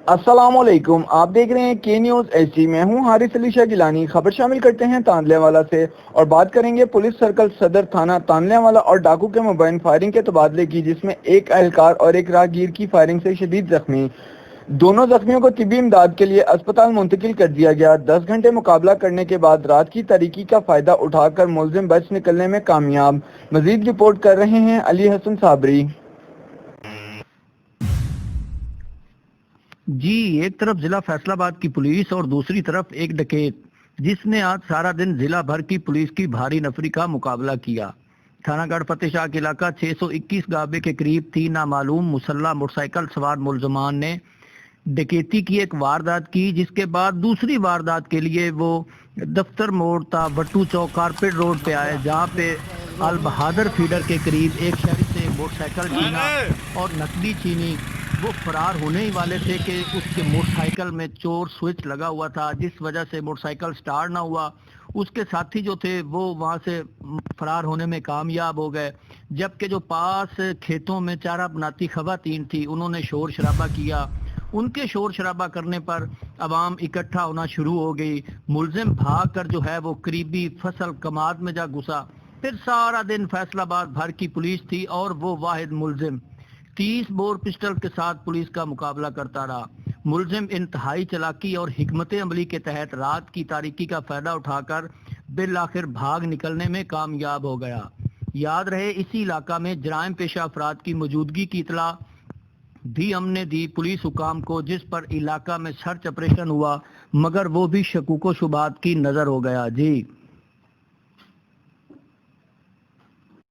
السلام علیکم، آپ دیکھ رہے ہیں کے نیوز ایچ ڈی۔ میں ہوں حارث علی شاہ گیلانی۔ خبر شامل کرتے ہیں تانلے والا سے اور بات کریں گے پولیس سرکل صدر تھانہ تانلے والا اور ڈاکو کے مبین فائرنگ کے تبادلے کی، جس میں ایک اہلکار اور ایک راہگیر کی فائرنگ سے شدید زخمی۔ دونوں زخمیوں کو طبی امداد کے لیے اسپتال منتقل کر دیا گیا۔ 10 گھنٹے مقابلہ کرنے کے بعد رات کی تاریکی کا فائدہ اٹھا کر ملزم بچ نکلنے میں کامیاب۔ مزید رپورٹ کر رہے ہیں علی حسن صابری۔ جی، ایک طرف ضلع فیصل آباد کی پولیس اور دوسری طرف ایک ڈکیت، جس نے آج سارا دن ضلع بھر کی پولیس کی بھاری نفری کا مقابلہ کیا۔ تھانہ گڑھ فتح شاہ کے علاقہ 621 گابے کے قریب 3 نامعلوم مسلح موٹر سائیکل سوار ملزمان نے ڈکیتی کی ایک واردات کی، جس کے بعد دوسری واردات کے لیے وہ دفتر موڑ تا وٹو چوک کارپیٹ روڈ پہ آئے، جہاں پہ البہادر فیڈر کے قریب ایک شہری سے موٹر سائیکل چھینا اور نقدی چھینی۔ وہ فرار ہونے ہی والے تھے کہ اس کے موٹر سائیکل میں چور سوئچ لگا ہوا تھا، جس وجہ سے موٹر سائیکل سٹارٹ نہ ہوا۔ اس کے ساتھی جو تھے وہ وہاں سے فرار ہونے میں کامیاب ہو گئے، جبکہ جو پاس کھیتوں میں چارہ بناتی خواتین تھی انہوں نے شور شرابہ کیا۔ ان کے شور شرابہ کرنے پر عوام اکٹھا ہونا شروع ہو گئی۔ ملزم بھاگ کر جو ہے وہ قریبی فصل کماد میں جا گھسا۔ پھر سارا دن فیصل آباد بھر کی پولیس تھی اور وہ واحد ملزم 30 بور پسٹل کے ساتھ پولیس کا مقابلہ کرتا رہا۔ ملزم انتہائی چالاکی اور حکمت عملی کے تحت رات کی تاریکی کا فائدہ اٹھا کر بالآخر بھاگ نکلنے میں کامیاب ہو گیا۔ یاد رہے، اسی علاقہ میں جرائم پیشہ افراد کی موجودگی کی اطلاع بھی ہم نے دی پولیس حکام کو، جس پر علاقہ میں سرچ آپریشن ہوا، مگر وہ بھی شکوک و شبہات کی نظر ہو گیا۔ جی